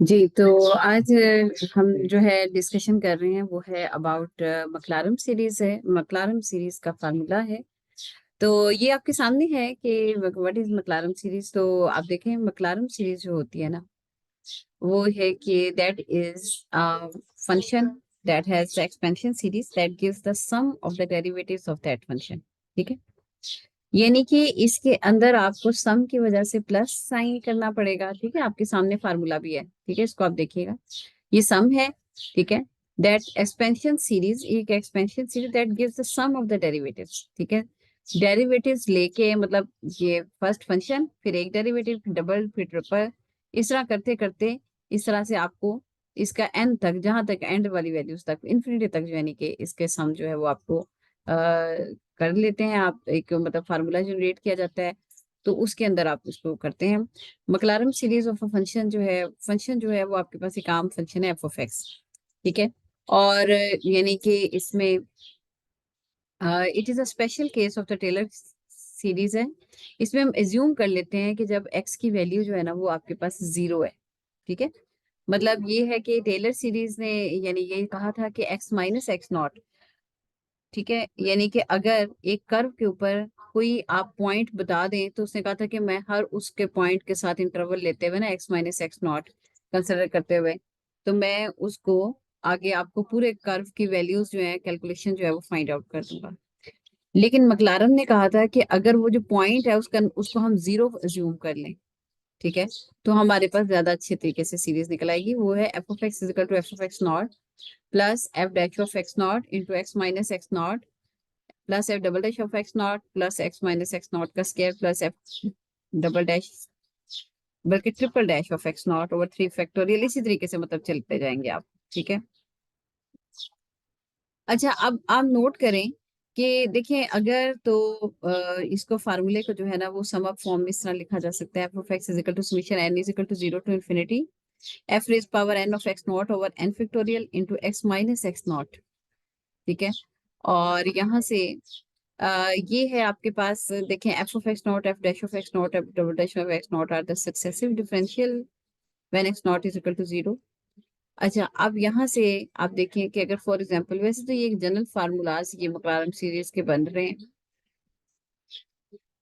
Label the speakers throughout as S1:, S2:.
S1: जी, तो आज हम जो है डिस्कशन कर रहे हैं वो है अबाउट मकलारम सीरीज है। मकलारम सीरीज का फार्मूला है। तो ये आपके सामने है कि व्हाट इज मकलारम सीरीज। तो आप देखें मकलारम सीरीज जो होती है ना, वो है कि that is function that has the expansion series that gives the sum of the derivatives of that function. ठीक है, यानी कि इसके अंदर आपको सम की वजह से प्लस साइन करना पड़ेगा। ठीक है, आपके सामने फार्मूला भी है। ठीक है, इसको आप देखिएगा, ये सम है। ठीक है, दैट एक्सपेंशन सीरीज, एक expansion series that gives the sum of the derivatives. ठीक है, डेरिवेटिव्स लेके मतलब ये फर्स्ट फंक्शन, फिर एक डेरिवेटिव, फिर डबल, फिर ट्रिपल, इस तरह करते करते इस तरह से आपको इसका एन तक, जहां तक एंड वाली वैल्यूज तक, इन्फिनिटी तक, जो यानी कि इसके सम जो है वो आपको कर लेते हैं आप। एक मतलब फार्मूला जनरेट किया जाता है, तो उसके अंदर आप उसको करते हैं। मकलारम सीरीज ऑफ फंक्शन जो है वो आपके पास एक आम फंक्शन है एफ ऑफ एक्स। ठीक है, और यानी कि इसमें it is a special case of the Taylor series है। इसमें हम एज्यूम कर लेते हैं कि जब एक्स की वैल्यू जो है ना वो आपके पास जीरो है। ठीक है, मतलब ये है कि टेलर सीरीज ने यानी ये कहा था कि एक्स माइनस एक्स नॉट। ठीक है, यानी कि अगर एक कर्व के ऊपर कोई आप पॉइंट बता दें, तो उसने कहा था कि मैं हर उसके पॉइंट के साथ इंटरवल लेते हुए ना, x minus x not consider करते हुए, तो मैं उसको आगे आपको पूरे कर्व की वैल्यूज जो है, कैलकुलेशन जो है वो फाइंड आउट कर दूंगा। लेकिन मकलारन ने कहा था कि अगर वो जो पॉइंट है उसका उसको हम जीरो अज्यूम कर लें, ठीक है, तो हमारे पास ज्यादा अच्छे तरीके से सीरीज निकल आएगी। वो है F of x is equal to f of x naught plus f dash of x naught into x minus x naught plus f double dash of x naught plus x minus x naught का square plus f double dash, बल्कि triple dash of x naught over three factorial, इसी तरीके से मतलब चलते जाएंगे आप। ठीक है, अच्छा अब आप नोट करें कि देखें अगर तो इसको फार्मूले को जो है ना वो सम अप फॉर्म में इस तरह लिखा जा सकता है, F of X is equal to summation N is equal to zero to infinity F raise power N of x naught over N factorial into x minus x naught. ठीक है, और यहाँ से ये है आपके पास, देखें F of x naught, F dash of x naught, F double dash of x naught are the successive differential when X naught is equal to zero. अच्छा, अब यहाँ से आप देखें कि अगर फॉर एग्जांपल, वैसे तो ये एक जनरल फार्मूलाज ये मकरारम सीरीज के बन रहे हैं,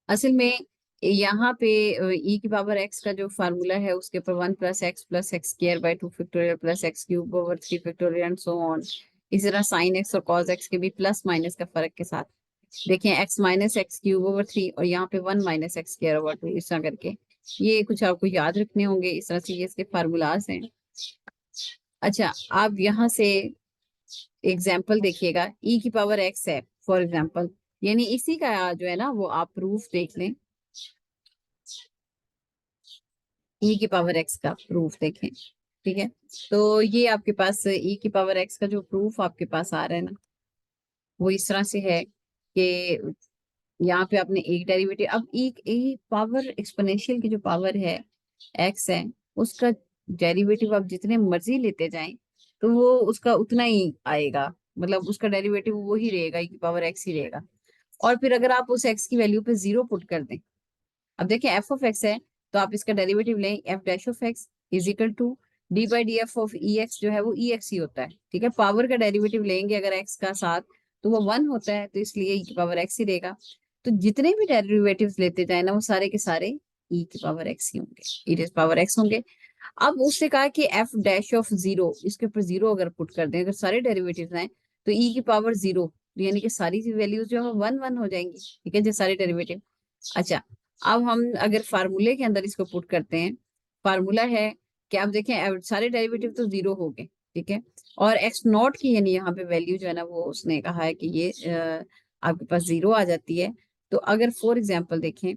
S1: असल में यहाँ पे ई की पावर एक्स का जो फार्मूला है उसके ऊपर one plus X square by two factorial plus X cube over three factorial and so on. इसी तरह साइन एक्स और कॉस एक्स के भी प्लस माइनस का फर्क के साथ देखें, X minus X cube over three और यहाँ पे one minus X square over two, इस तरह करके ये कुछ आपको याद रखने होंगे। इस तरह से ये इसके फार्मूलाज हैं। अच्छा, आप यहाँ से एग्जाम्पल देखिएगा, ई की पावर एक्स है फॉर एग्जाम्पल, यानी इसी का जो है ना वो आप प्रूफ देख लें, ई की पावर एक्स का प्रूफ देखें। ठीक है, तो ये आपके पास ई की पावर एक्स का जो प्रूफ आपके पास आ रहा है ना, वो इस तरह से है कि यहाँ पे आपने एक डेरिवेटिव, अब ई ई पावर एक्सपोनेंशियल की जो पावर है एक्स है, उसका डेरिवेटिव आप जितने मर्जी लेते जाएं तो वो उसका उतना ही आएगा, मतलब उसका डेरिवेटिव वो ही रहेगा, ई की पावर एक्स ही रहेगा। और फिर अगर आप उस एक्स की वैल्यू पे जीरो पुट कर दें, अब देखिए एफ ऑफ एक्स है, तो आप इसका डेरिवेटिव लें, F dash of X is equal to D by D F of E X, जो है वो ई एक्स ही होता है। ठीक है, पावर का डेरिवेटिव लेंगे अगर एक्स का साथ, तो वो वन होता है, तो इसलिए ई की पावर एक्स ही रहेगा। तो जितने भी डेरिवेटिव्स लेते जाए ना वो सारे के सारे ई की पावर एक्स ही होंगे, ई रेज पावर एक्स होंगे। अब उससे कहा कि एफ डैश ऑफ जीरो, इसके ऊपर जीरो अगर पुट कर दें, अगर सारे डेरिवेटिव्स आए, तो ई की पावर जीरो, यानी कि सारी वैल्यूज जो है वन वन हो जाएंगी। ठीक है, जो सारे डेरिवेटिव। अच्छा, अब हम अगर फार्मूले के अंदर इसको पुट करते हैं, फार्मूला है कि आप देखें सारे डेरिवेटिव तो जीरो हो गए। ठीक है, और एक्स नॉट की यानी यहाँ पे वैल्यू जो है ना वो उसने कहा है कि ये आपके पास जीरो आ जाती है। तो अगर फॉर एग्जाम्पल देखें,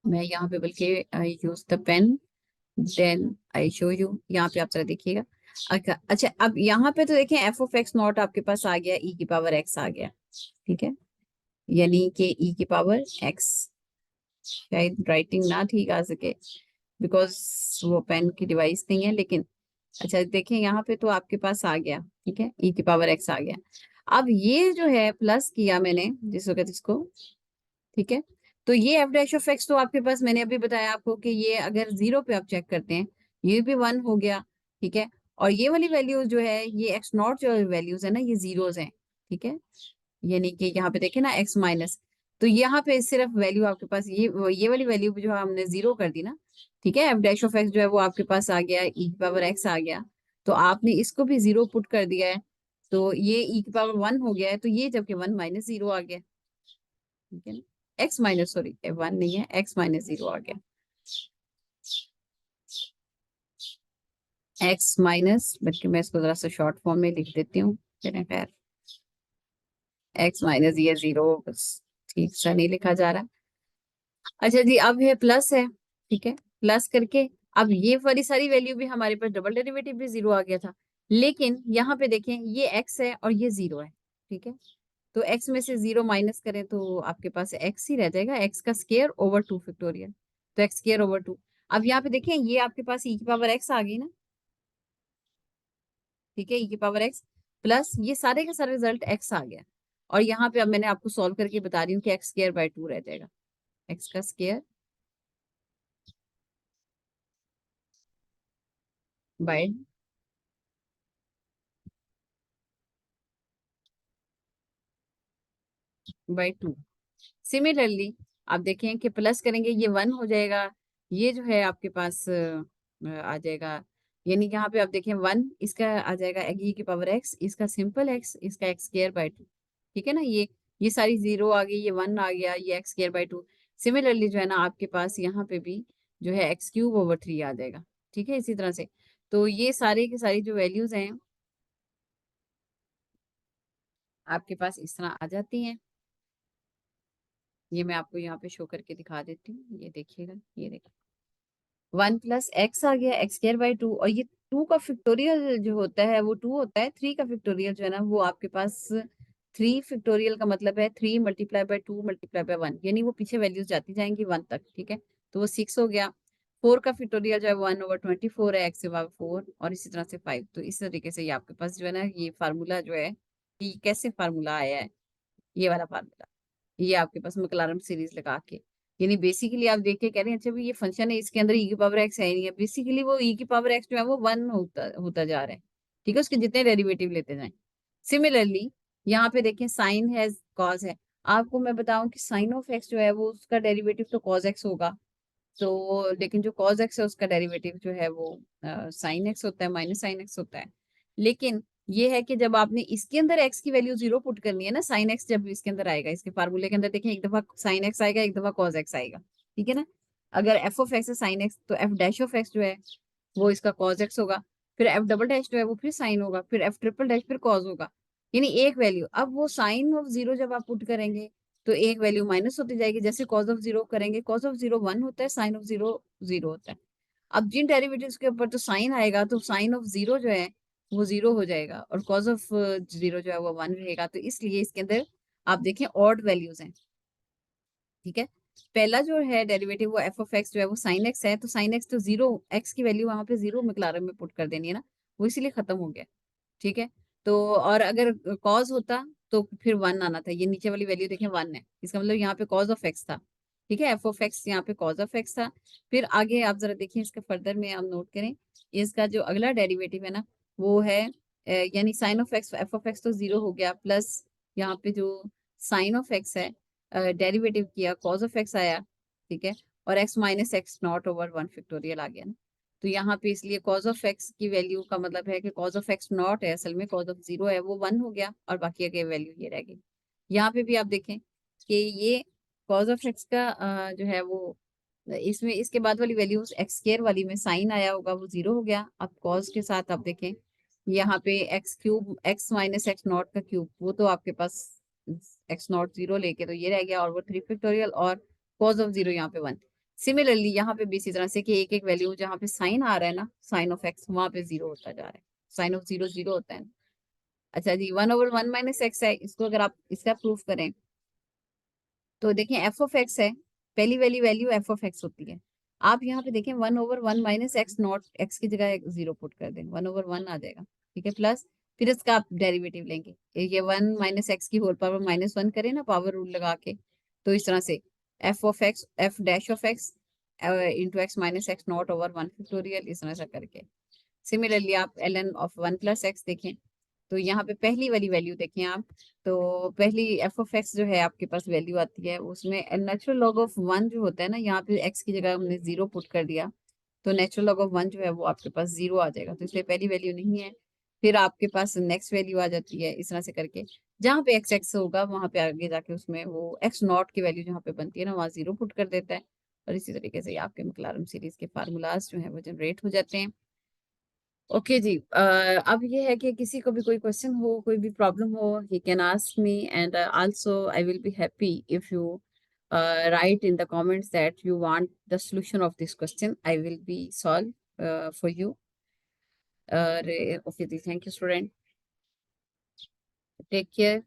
S1: मैं यहाँ पे बल्कि I use the pen then I show you, यहाँ पे आप जरा देखिएगा। अच्छा अच्छा, अब यहाँ पे तो देखें एफ ऑफ एक्स नॉट आपके पास आ गया, ई की पावर एक्स आ गया। ठीक है, यानी कि ई की पावर एक्स, शायद राइटिंग ना ठीक आ सके बिकॉज वो पेन की डिवाइस नहीं है, लेकिन अच्छा देखें यहाँ पे तो आपके पास आ गया। ठीक है, ई की पावर एक्स आ गया। अब ये जो है प्लस किया मैंने जिस वक्त इसको, ठीक है, तो ये एफ डैश ऑफ एक्स तो आपके पास मैंने अभी बताया आपको कि ये अगर जीरो पे आप चेक करते हैं, ये भी 1 हो गया, ठीक है। और ये वाली वैल्यू जो है, ये एक्स नॉट जो वैल्यूज है ना, ये जीरोज हैं, ठीक है। यानी कि यहाँ पे देखे ना एक्स माइनस, तो यहाँ पे सिर्फ वैल्यू आपके पास ये वाली वैल्यू जो हमने जीरो कर दी ना, ठीक है। एफ डैश ऑफ एक्स जो है वो आपके पास आ गया, ई की पावर एक्स आ गया, तो आपने इसको भी जीरो पुट कर दिया है, तो ये ई की पावर 1 हो गया है, तो ये जबकि 1 माइनस जीरो आ गया, ठीक है ना। एक्स माइनस, सॉरी 1 नहीं है, एक्स माइनस जीरो आ गया, एक्स माइनस, बल्कि मैं इसको जरा सा शॉर्ट फॉर्म में लिख देती हूँ, चलें खैर, एक्स माइनस ये जीरो, बस ठीक सा नहीं लिखा जा रहा। अच्छा जी, अब है प्लस है, ठीक है। प्लस करके अब ये वाली सारी वैल्यू भी हमारे पास, डबल डेरिवेटिव भी जीरो आ गया था, लेकिन यहाँ पे देखें ये एक्स है और ये जीरो है, ठीक है। तो एक्स में से जीरो माइनस करें तो आपके पास एक्स ही रह जाएगा, एक्स का स्केयर ओवर 2 फैक्टोरियल, तो एक्स स्केयर ओवर 2। अब यहाँ पे देखें ये आपके पास ई की पावर एक्स आ गई ना, ठीक है, ई की पावर एक्स प्लस ये सारे का सारा रिजल्ट एक्स आ गया। और यहाँ पे अब मैंने आपको सॉल्व करके बता रही हूँ कि एक्स स्केयर बाय 2 रह जाएगा, एक्स का स्केयर बाय 2। सिमिलरली आप देखें कि प्लस करेंगे, ये 1 हो जाएगा, ये जो है आपके पास आ जाएगा, यानी यहाँ पे आप देखें 1 इसका आ जाएगा ई की पावर एक्स, इसका सिंपल एक्स, इसका एक्स स्केयर बाय 2, ठीक है ना। ये सारी जीरो आ गई, ये 1 आ गया, ये एक्स स्केयर बाय 2। सिमिलरली जो है ना आपके पास यहाँ पे भी जो है एक्स क्यूब ओवर 3 आ जाएगा, ठीक है, इसी तरह से। तो ये सारे की सारी जो वैल्यूज हैं आपके पास इस तरह आ जाती हैं। ये मैं आपको यहाँ पे शो करके दिखा देती हूँ, ये देखिएगा, ये देखिए 1 प्लस एक्स आ गया, एक्स स्क्वायर बाई 2, और ये 2 का फैक्टोरियल जो होता है वो 2 होता है, 3 का फैक्टोरियल जो है ना वो आपके पास 3 फैक्टोरियल का मतलब है 3 मल्टीप्लाई बाय 2 मल्टीप्लाई बाय 1, यानी वो पीछे वैल्यूज जाती जाएंगी 1 तक, ठीक है। तो वो 6 हो गया। 4 का फैक्टोरियल जो है 1 ओवर 24 है, एक्स से पावर 4, और इसी तरह से 5। तो इस तरीके से ये आपके पास जो है ना ये फार्मूला जो है, कि कैसे फार्मूला आया है, ये वाला फार्मूला, ये आपके पास मैक्लारन सीरीज लगा के, यानी बेसिकली आप देख के कह रहे हैं अच्छा भी ये फंक्शन है, इसके अंदर ई की पावर एक्स है ही नहीं है, बेसिकली वो ई की पावर एक्स जो है वो 1 होता होता जा रहा है, ठीक है, उसके जितने डेरिवेटिव लेते जाएं। सिमिलरली यहाँ पे देखें साइन है, कॉज है, आपको मैं बताऊं कि साइन ऑफ एक्स जो है वो उसका डेरिवेटिव तो कॉज एक्स होगा, तो लेकिन जो कॉज एक्स है उसका डेरिवेटिव जो है वो साइन एक्स होता है, माइनस साइन एक्स होता है। लेकिन ये है कि जब आपने इसके अंदर एक्स की वैल्यू जीरो पुट करनी है ना, साइन एक्स जब इसके अंदर आएगा, इसके फार्मूले के अंदर देखें, एक दफा साइन एक्स आएगा, एक दफा कॉज एक्स आएगा, ठीक है ना। अगर एफ ऑफ एक्स है साइन एक्स, तो एफ डैश ऑफ एक्स जो है वो इसका कॉज एक्स होगा, फिर एफ डबल डैश जो है वो फिर साइन होगा, फिर एफ ट्रिपल डैश फिर कॉज होगा, यानी एक वैल्यू। अब वो साइन ऑफ जीरो जब आप पुट करेंगे तो एक वैल्यू माइनस होती जाएगी, जैसे कॉज ऑफ जीरो करेंगे, कॉज ऑफ जीरो 1 होता है, साइन ऑफ जीरो 0 होता है। अब जिन डेरिवेटिव्स के ऊपर तो साइन आएगा, तो साइन ऑफ जीरो जो है वो 0 हो जाएगा, और कॉज ऑफ जीरो जो है वो 1 रहेगा, तो इसलिए इसके अंदर आप देखें ऑड वैल्यूज हैं, ठीक है। पहला जो है डेरिवेटिव वो एफ ऑफ एक्स जो है वो साइन एक्स है, तो साइन एक्स तो 0, एक्स की वैल्यू वहां पे 0 मैक्लारन में पुट कर देनी है ना, वो इसीलिए खत्म हो गया, ठीक है। तो और अगर कॉज होता तो फिर 1 आना था, ये नीचे वाली वैल्यू देखें 1 है, इसका मतलब यहाँ पे कॉज ऑफ एक्स था, ठीक है, एफ ऑफ एक्स यहाँ पे कॉज ऑफ एक्स था। फिर आगे आप जरा देखिए इसका फर्दर में आप नोट करें, इसका जो अगला डेरिवेटिव है ना वो है यानी sine of x, f of x तो 0 हो गया, प्लस यहाँ पे जो साइन ऑफ एक्स है डेरिवेटिव किया, कॉज ऑफ एक्स आया, ठीक है, और x minus x naught over 1 factorial आ गया ना। तो यहाँ पे इसलिए कॉज ऑफ एक्स की वैल्यू का मतलब है कि कॉज ऑफ एक्स नॉट है, असल में कॉज ऑफ जीरो है, वो 1 हो गया, और बाकी आगे वैल्यू ये रह गई। यहाँ पे भी आप देखें कि ये कॉज ऑफ एक्स का जो है वो इसमें इसके बाद वाली वैल्यू एक्स स्केयर वाली में साइन आया होगा, वो 0 हो गया। अब कॉज के साथ आप देखें यहाँ पे x cube, x minus x naught का क्यूब, वो तो आपके पास एक्स नॉट 0 लेके तो ये रह गया, और वो 3 फैक्टोरियल, और कॉज ऑफ जीरो यहाँ पे 1। सिमिलरली यहाँ पे भी इसी तरह से कि एक एक वैल्यू जहाँ पे साइन आ रहा है ना, साइन ऑफ एक्स, वहां पे 0 होता जा रहा है, साइन ऑफ जीरो 0 होता है। अच्छा जी, 1 ओवर 1 माइनस एक्स है, इसको अगर आप इसका प्रूफ करें तो देखें एफ ऑफ एक्स है, पहली वाली वैल्यू एफ ऑफ एक्स होती है। आप यहाँ पे देखें 1 over 1 minus x not, x की जगह 0 पुट कर दें, 1 ओवर 1 आ जाएगा, ठीक है, प्लस फिर इसका आप डेरिवेटिव लेंगे, ये 1 माइनस एक्स की होल पावर -1 करें ना पावर रूल लगा के, तो इस तरह से F of x, F dash of x into x minus x naught over 1 factorial, इस तरह से करके। सिमिलरली आप ln ऑफ 1 प्लस एक्स देखें, तो यहाँ पे पहली वाली वैल्यू देखें आप, तो पहली एफ ऑफ एक्स जो है आपके पास वैल्यू आती है, उसमें नेचुरल लॉग ऑफ 1 जो होता है ना, यहाँ पे एक्स की जगह हमने 0 पुट कर दिया, तो नेचुरल लॉग ऑफ 1 जो है वो आपके पास 0 आ जाएगा, तो इसलिए पहली वैल्यू नहीं है। फिर आपके पास नेक्स्ट वैल्यू आ जाती है, इस तरह से करके जहाँ पे एक्स एक्स होगा वहां पे आगे जाके उसमें वो एक्स नॉट की वैल्यू जहाँ पे बनती है ना, वहाँ 0 पुट कर देता है, और इसी तरीके से आपके मैक्लॉरिन सीरीज के फार्मूलाज जो है वो जनरेट हो जाते हैं। ओके जी, अब ये है कि किसी को भी कोई क्वेश्चन हो, कोई भी प्रॉब्लम हो, he can ask me, and also I will be happy if you write in the comments that you want the solution of this question. I will be solve for you. Okay, thank you, student. Take care.